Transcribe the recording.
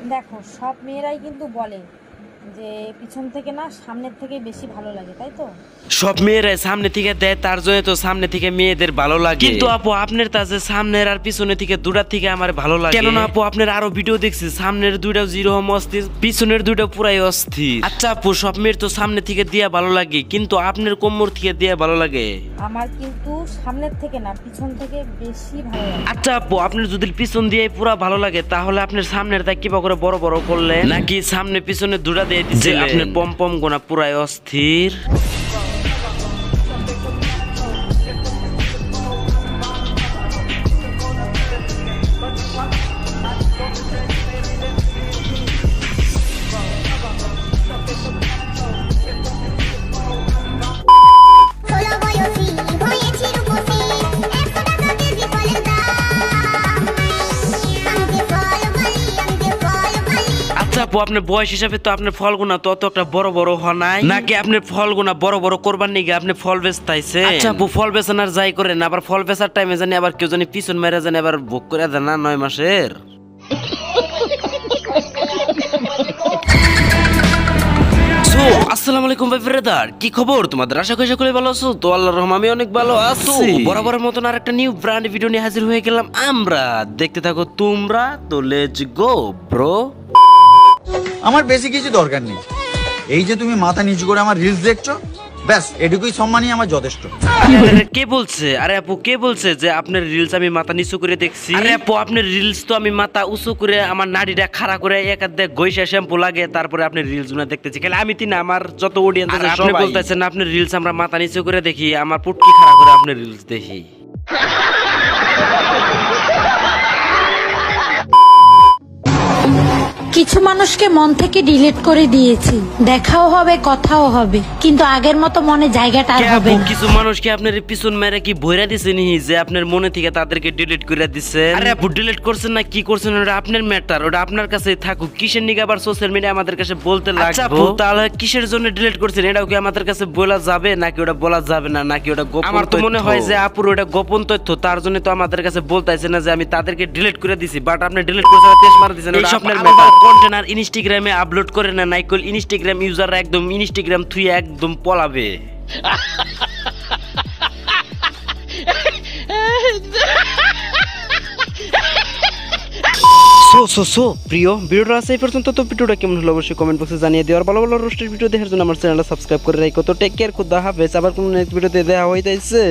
দেখো, সব মেয়েরাই কিন্তু বলে যে পিছন থেকে না সামনের থেকে বেশি ভালো লাগে, তাই তো? সব মেয়েরাই সামনে থেকে দেয়, তার জন্য তো সামনে থেকে মেয়েদের ভালো লাগে। কিন্তু আপু আপনার কাছে সামনের আর পিছনের থেকে দুটার থেকে আমার ভালো লাগে। কেননা আপু আপনার আরো ভিডিও দেখছি, সামনের দুইটাও জিরোম অস্থির, পিছনের দুইটা পুরাই অস্থির। আচ্ছা আপু, সব মেয়ের তো সামনে থেকে দিয়া ভালো লাগে, কিন্তু আপনার কোমর থেকে দিয়া ভালো লাগে? আমার কিন্তু সামনের থেকে না পিছন থেকে বেশি ভালো লাগে। আচ্ছা আপু, আপনার যদি পিছন দিয়ে পুরা ভালো লাগে, তাহলে আপনার সামনের তা কিবা করে বড় বড় করলেন, নাকি সামনে পিছনে দুটা দিয়ে দিচ্ছে আপনার পম পম গোনা পুরাই অস্থির? আপু আপনার বয়স হিসাবে তো আপনার ফলগুনা তো অত একটা বড় বড় হয় নাই, নাকি আপনার ফলগুনা বড় বড় করবার নিগে আপনি ফল বেচতাইছে? আচ্ছা আপু, ফল বেচানোর যাই করেন, আবার ফল বেচার টাইমে জানি আবার কেউ জানি পিছন মেরে জানি আবার ভোগ করে দেন না 9 মাসের। আসসালামু আলাইকুম ভাই ব্রাদার, কি খবর তোমাদের? আশা করি সকলে ভালো আছো। তো আল্লাহর রহমতে আমি অনেক ভালো আছি। বরাবরের মতন আর একটা নিউ ব্র্যান্ড ভিডিও নিয়ে হাজির হয়ে গেলাম আমরা। দেখতে থাকো তোমরা, তো লেটস গো ব্রো। আমার বেশি কিছু দরকার নেই, এই যে তুমি মাথা নিচু করে আমার রিলস দেখছো, ব্যাস এটুকুই সম্মানই আমার যথেষ্ট। কে বলছে? আরে আপু, কে বলছে যে আপনার রিলস আমি মাথা নিচু করে দেখছি? আরে আপু, আপনার রিলস তো আমি মাথা উঁচু করে আমার নাড়িটা খাড়া করে এক হাত দিয়ে ঘষে শ্যাম্পু লাগে তারপরে আপনি রিলস গুলো দেখতেছি। খালি আমি না, আমার যত অডিয়েন্স আছে সবাই বলতেছেন আপনার রিলস আমরা মাথা নিচু করে দেখি, আমার পুটকি খাড়া করে আপনার রিলস দেখি। কিছু মানুষকে মন থেকে ডিলিট করে দিয়েছি, দেখাও হবে কথাও হবে, কিন্তু আগের মতো মনে জায়গাটা আর হবে না। কিছু মানুষকে আপনার পিছন মেরে কি ভইরা দিছেন যে আপনার মনে থেকে তাদেরকে ডিলিট করে দিচ্ছেন? আরে আপু, ডিলিট করছেন না কি করছেন ওটা আপনার ম্যাটার, ওটা আপনার কাছে থাকুক। কিসের নিগে আবার সোশ্যাল মিডিয়া আমাদের কাছে বলতে লাগবে? তাহলে কিসের জন্য ডিলিট করছেন এটাও কি আমাদের কাছে বলা যাবে, নাকি ওটা বলা যাবে না, নাকি ওটা গোপন? আমার তো মনে হয় যে আপুর ওটা গোপন তথ্য, তার জন্য তো আমাদের কাছে বলতেছে না যে আমি তাদেরকে ডিলিট করে দিছি, বাট আপনি ডিলিট করে তেজ মারা দিছেন, ওটা আপনার ম্যাটার। কন্টেনার ইনস্টাগ্রামে আপলোড করে না, নাইকল ইনস্টাগ্রাম ইউজাররা একদম ইনস্টাগ্রাম থুই একদম পলাবে। প্রিয় ভিডিওটা আছে এই পর্যন্ত। তো ভিডিওটা কেমন হলো অবশ্যই কমেন্ট বক্সে জানিয়ে দিও। আর ভালো ভালো রোস্টের ভিডিও দেখার জন্য আমার চ্যানেলটা সাবস্ক্রাইব করে রাখো। তো টেক কেয়ার, খুদা হাফেজ। আবার কোন নেক্সট ভিডিওতে দেখা হইতাছে।